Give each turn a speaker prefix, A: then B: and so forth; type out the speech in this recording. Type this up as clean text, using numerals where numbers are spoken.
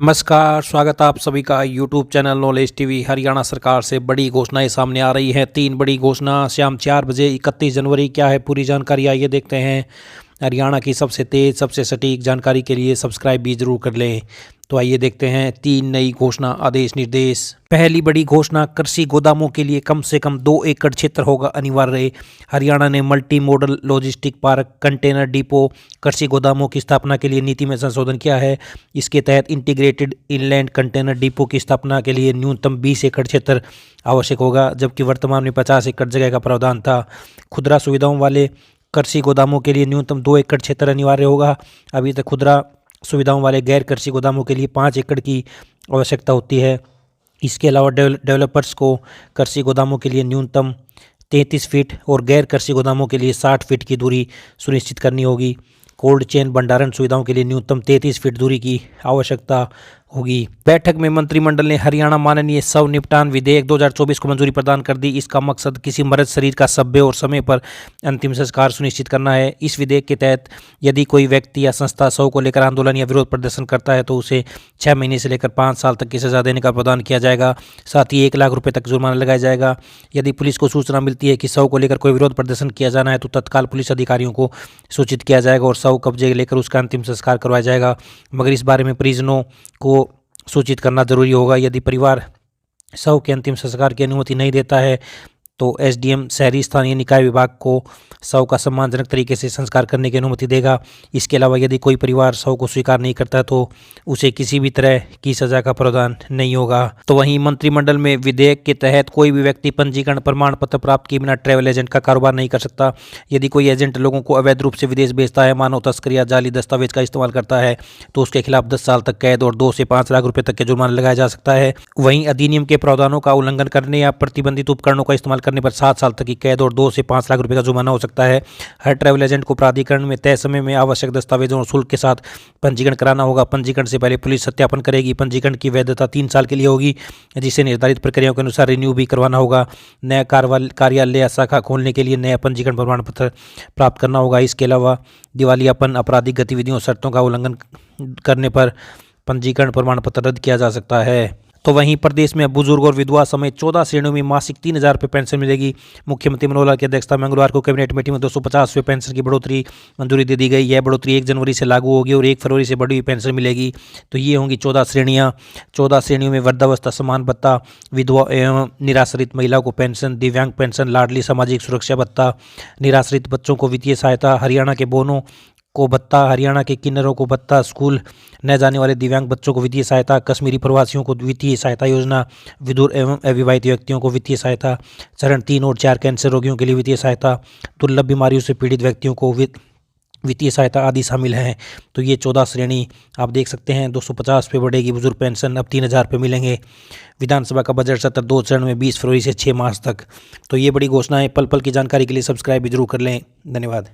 A: नमस्कार, स्वागत है आप सभी का YouTube channel knowledge TV. Haryana सरकार से बड़ी घोषणाएं सामने आ रही हैं। 3 बड़ी घोषणा शाम 4 बजे 31 जनवरी। क्या है पूरी जानकारी, आइए देखते हैं। हरियाणा की सबसे तेज़ सबसे सटीक जानकारी के लिए सब्सक्राइब भी जरूर कर लें। तो आइए देखते हैं 3 नई घोषणा, आदेश, निर्देश। पहली बड़ी घोषणा, कृषि गोदामों के लिए कम से कम 2 एकड़ क्षेत्र होगा अनिवार्य। हरियाणा ने multi modal logistic park, container depot, कृषि गोदामों की स्थापना के लिए नीति में संशोधन किया है। इसके तहत इंटीग्रेटेड इनलैंड कंटेनर डिपो की स्थापना के लिए न्यूनतम 20 एकड़ क्षेत्र आवश्यक होगा, जबकि वर्तमान में 50 एकड़ जगह का प्रावधान था। खुदरा सुविधाओं वाले कृषि गोदामों के लिए न्यूनतम 2 एकड़ क्षेत्र अनिवार्य होगा। अभी तक खुदरा सुविधाओं वाले गैर कृषि गोदामों के लिए 5 एकड़ की आवश्यकता होती है। इसके अलावा डेवलपर्स को कृषि गोदामों के लिए न्यूनतम 33 फीट और गैर कृषि गोदामों के लिए 60 फीट की दूरी सुनिश्चित करनी होगी। कोल्ड चेन भंडारण सुविधाओं के लिए न्यूनतम 33 फीट दूरी की आवश्यकता होगी। बैठक में मंत्रिमंडल ने हरियाणा माननीय शव निपटान विधेयक 2024 को मंजूरी प्रदान कर दी। इसका मकसद किसी मृत शरीर का सभ्य और समय पर अंतिम संस्कार सुनिश्चित करना है। इस विधेयक के तहत यदि कोई व्यक्ति या संस्था शव को लेकर आंदोलन या विरोध प्रदर्शन करता है तो उसे 6 महीने से लेकर 5 साल तक की सजा देने का प्रावधान किया जाएगा। साथ ही 1 लाख रुपये तक जुर्माना लगाया जाएगा। यदि पुलिस को सूचना मिलती है कि शव को लेकर कोई विरोध प्रदर्शन किया जाना है तो तत्काल पुलिस अधिकारियों को सूचित किया जाएगा और शव कब्जे लेकर उसका अंतिम संस्कार करवाया जाएगा। मगर इस बारे में परिजनों को सूचित करना जरूरी होगा। यदि परिवार शव के अंतिम संस्कार की अनुमति नहीं देता है तो एसडीएम शहरी स्थानीय निकाय विभाग को शव का सम्मानजनक तरीके से संस्कार करने की अनुमति देगा। इसके अलावा यदि कोई परिवार शव को स्वीकार नहीं करता तो उसे किसी भी तरह की सजा का प्रावधान नहीं होगा। तो वहीं मंत्रिमंडल में विधेयक के तहत कोई भी व्यक्ति पंजीकरण प्रमाण पत्र प्राप्त किए बिना ट्रैवल एजेंट का कारोबार नहीं कर सकता। यदि कोई एजेंट लोगों को अवैध रूप से विदेश भेजता है, मानव तस्करी या जाली दस्तावेज का इस्तेमाल करता है तो उसके खिलाफ 10 साल तक कैद और 2 से 5 लाख रुपये तक के जुर्माना लगाया जा सकता है। वहीं अधिनियम के प्रावधानों का उल्लंघन करने या प्रतिबंधित उपकरणों का इस्तेमाल करने पर 7 साल तक की कैद और 2 से 5 लाख रुपए का जुर्माना हो सकता है। हर ट्रैवल एजेंट को प्राधिकरण में तय समय में आवश्यक दस्तावेजों और शुल्क के साथ पंजीकरण कराना होगा। पंजीकरण से पहले पुलिस सत्यापन करेगी। पंजीकरण की वैधता 3 साल के लिए होगी, जिसे निर्धारित प्रक्रियाओं के अनुसार रिन्यू भी करवाना होगा। नया कार्यालय या शाखा खोलने के लिए नया पंजीकरण प्रमाण पत्र प्राप्त करना होगा। इसके अलावा दिवालियापन, आपराधिक गतिविधियों, शर्तों का उल्लंघन करने पर पंजीकरण प्रमाण पत्र रद्द किया जा सकता है। तो वहीं प्रदेश में बुजुर्ग और विधवा समेत 14 श्रेणियों में मासिक 3,000 रुपये पेंशन मिलेगी। मुख्यमंत्री मनोहर लाल की अध्यक्षता में मंगलवार को कैबिनेट मीटिंग में 250 रुपये पेंशन की बढ़ोतरी मंजूरी दे दी गई। यह बढ़ोतरी 1 जनवरी से लागू होगी और 1 फरवरी से बढ़ी हुई पेंशन मिलेगी। तो ये होंगी 14 श्रेणियाँ। 14 श्रेणियों में वृद्धावस्था सम्मान भत्ता, विधवा एवं निराश्रित महिलाओं को पेंशन, दिव्यांग पेंशन, लाडली सामाजिक सुरक्षा भत्ता, निराश्रित बच्चों को वित्तीय सहायता, हरियाणा के बोनों को भत्ता, हरियाणा के किन्नरों को भत्ता, स्कूल न जाने वाले दिव्यांग बच्चों को वित्तीय सहायता, कश्मीरी प्रवासियों को वित्तीय सहायता योजना, विधुर एवं अविवाहित व्यक्तियों को वित्तीय सहायता, चरण 3 और 4 कैंसर रोगियों के लिए वित्तीय सहायता, दुर्लभ बीमारियों से पीड़ित व्यक्तियों को वित्तीय सहायता आदि शामिल हैं। तो ये 14 श्रेणी आप देख सकते हैं। 250 पे बढ़ेगी बुजुर्ग पेंशन, अब 3,000 पे मिलेंगे। विधानसभा का बजट सत्र 2 चरण में 20 फरवरी से 6 मार्च तक। तो ये बड़ी घोषणा है। पल पल की जानकारी के लिए सब्सक्राइब भी जरूर कर लें। धन्यवाद।